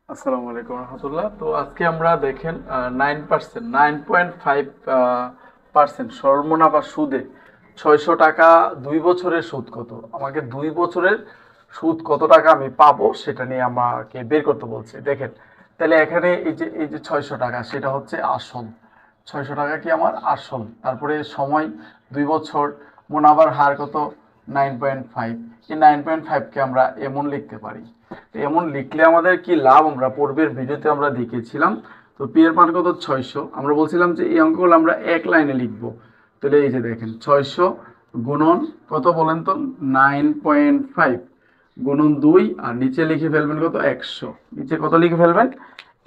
আসসালামু আলাইকুম রহমতুল্লাহ। তো আজকে আমরা দেখেন 9%, 9.5% সর্বমুনাফা সুদে 600 টাকা 2 বছরের সুদ কত? আমাকে 2 বছরের সুদ কত টাকা আমি পাবো সেটা নিয়ে আমাকে বের করতে বলছে। দেখেন, তাহলে এখানে এই যে 600 টাকা সেটা হচ্ছে আসল। 600 টাকা কি আমার আসল, তারপরে সময় 2 বছর, মুনাফার হার কত? 9.5। এই 9.5কে আমরা এমন লিখতে পারি। তো এমন লিখলে আমাদের কি লাভ আমরা পূর্বের ভিডিওতে আমরা দেখিয়েছিলাম। তো পি এর মান কত? 600। আমরা বলছিলাম যে এই অঙ্কগুলো আমরা এক লাইনে লিখবো। তাহলে এই যে দেখেন 600 গুণন কত বলেন তো? 9.5 গুণন 2, আর নিচে লিখে ফেলবেন কত? 100। নিচে কত লিখে ফেলবেন?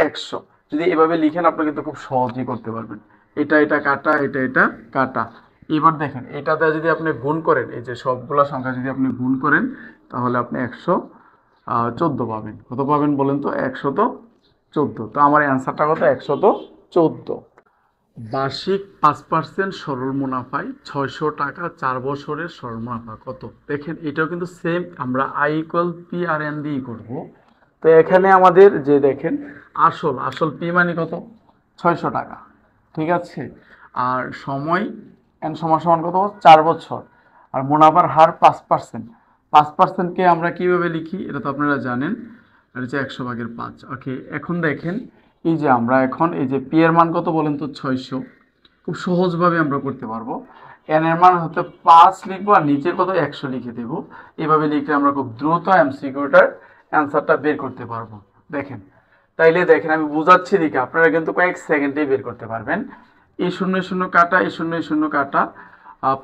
100। যদি এভাবে লিখেন আপনি কিন্তু খুব সহজেই করতে পারবেন। এটা কাটা, এটা কাটা। এবার দেখেন এটাতে যদি আপনি গুণ করেন, এই যে সবগুলা সংখ্যা যদি আপনি গুণ করেন, তাহলে আপনি 114 পাবেন। কত পাবেন বলেন তো? 114। তো আমার অ্যান্সারটা কত? 114। বার্ষিক 5% সরল মুনাফায় 600 টাকা 4 বছরের সরল মুনাফা কত? দেখেন এটাও কিন্তু সেম, আমরা I equal P R N দিয়ে করবো। তো এখানে আমাদের যে দেখেন আসল আসল পি মানে কত? 600 টাকা, ঠিক আছে। আর সময় এন সমান সমান কত? 4 বছর। আর মুনাফার হার 5%। 5%কে আমরা কিভাবে লিখি এটা তো আপনারা জানেন, এটা হচ্ছে 100/5। ওকে, এখন দেখেন এই যে আমরা এখন এই যে পি এর মান কত বলেন তো? 600। খুব সহজভাবে আমরা করতে পারবো। এন এর মান হতে 5 লিখবো আর নিচে কত? 100 লিখে দেবো। এভাবে লিখলে আমরা খুব দ্রুত এমসিকিউটার অ্যান্সারটা বের করতে পারবো। দেখেন, তাইলে দেখেন আমি বুঝাচ্ছি দিকে আপনারা কিন্তু কয়েক সেকেন্ডেই বের করতে পারবেন। এই শূন্য শূন্য কাটা, এই শূন্য শূন্য কাটা,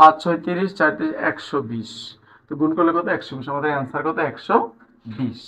5 6 30, 4 30, 120। তো গুণ করলে কত? 120। আমাদের অ্যান্সার কত? 120।